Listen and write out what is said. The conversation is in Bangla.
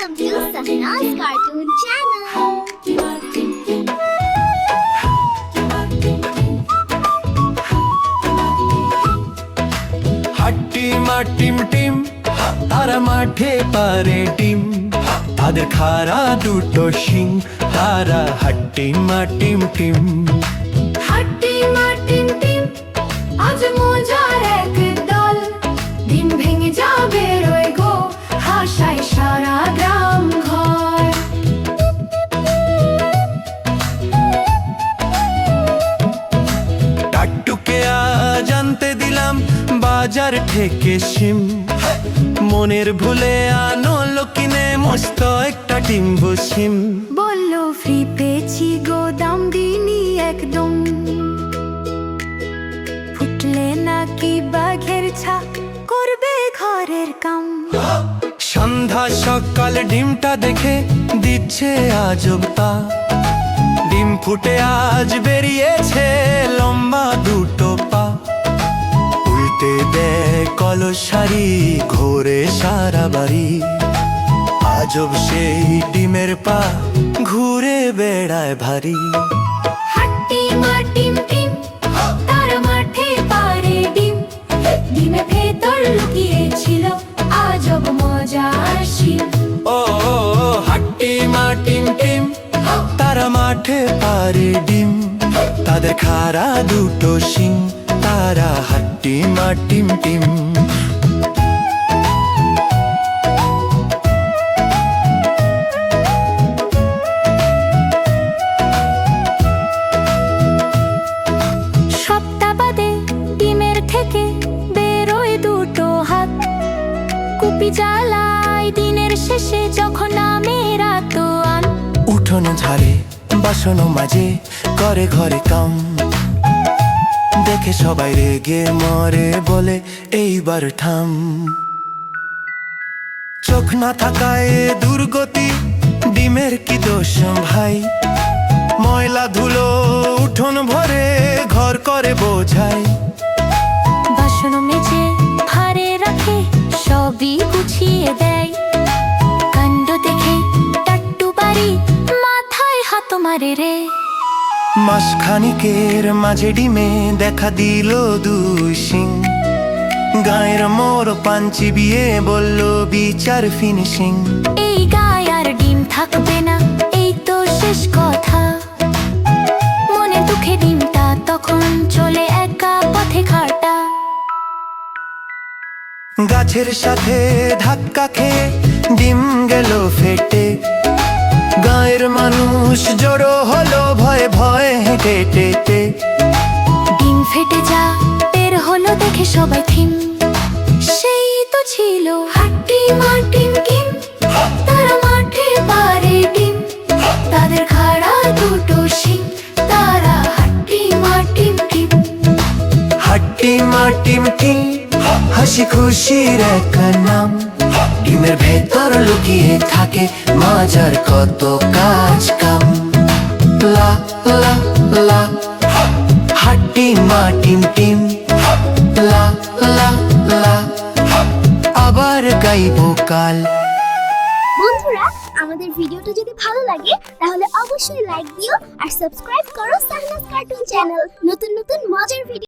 Welcome to Sahna's Cartoon Channel. হাট্টিমা টিম টিম, তারা মাঠে পারে ডিম, তাদের খাড়া দুটো শিং, তারা হাট্টিমা টিম টিম। হাট্টিমা টিম টিম, আজ মজার এক দল, ডিম ভেঙে যাবে রয়ে গো, হাসায় সারা গ্রাম ঘর। টাট্টুকে আজ আনতে দিলাম বাজার থেকে শিম, মনের ভুলে আনলো কিনে মস্ত একটা ডিম্বু শিম। বললো ফ্রি পেয়েছি গো, দাম দিনি একদম, ফুটলে নাকি বাঘের ছা করবে ঘরের কাম। সন্ধ্যা সকাল ডিমটা দেখে দিচ্ছে আজব তা, ডিম ফুটে আজ বেরিয়েছে লম্বা দুটো পা, উল্টে দেয় কলসারি ঘোরে সারা বাড়ি, আজব সেই ডিমের পা ঘুরে বেড়ায় ভারী। হাট্টিমা টিম টিম, তারা মাঠে পারে ডিম, ডিমে ভেতর লুকিয়েছিল আজব মজার শিম। ও হাট্টিমা টিম টিম, তারা মাঠে পারে ডিম, তাদের খাড়া দুটো শিং, তারা হাট্টিমা টিম টিম। সপ্তাহ বাদে ডিমের থেকে বেরোয় দুটো হাত, কুপি জ্বালায় দিনের শেষে যখন নামে রাত আন। উঠোন ঝাড়ে বাসন মাঝে করে ঘরে কাম, দেখে সবাই রেগে মরে বলে এইবার থাম। চোখ না থাকায় দুর্গতি, ডিমের কি দোষ ভাই, ময়লা ধুলো উঠোন ভরে ঘর করে বোঝাই। বাসন মেজে ভারে রাখে সবই গুছিয়ে দেয়, কাণ্ড দেখে টাট্টু বাড়ি মাথায় হাত মারে রে। মাসখানিকের মাঝে ডিমে দেখা দিল দুই শিং, গায়ের মোর পাঞ্চি বিয়ে বলল বিচার ফিনিশিং। এই গায়ে আর ডিম থাকবে না, এই তো শেষ কথা, মনে দুঃখে ডিমটা তখন চলে একা পথে খাটা। গাছের সাথে ধাক্কা খেয়ে ডিম গেল ফেটে, গায়ের মানুষ জড়ো হলো ভয়ে ভয়ে হেঁটে হেঁটে। ডিম ফেটে যা বের হলো দেখে সবাই থিম, সেই তো ছিল হাট্টিমা টিম টিম, তারা মাঠে পারে ডিম, তাদের খাড়া দুটো শিং, তারা হাট্টিমা টিম টিম। হাট্টিমা টিম টিম, হাসি খুশির এক নাম, ডিমের ভেতর লুকিয়ে থাকে মজার কত কাজ কাম। লা লা লা, হাট্টিমা টিম টিম, লা লা লা, আবার গাইবো কাল। বন্ধুরা, আমাদের ভিডিওটা যদি ভালো লাগে তাহলে অবশ্যই লাইক দিও আর সাবস্ক্রাইব করো সাহনাজ কার্টুন চ্যানেল। নতুন নতুন মজার ভিডিও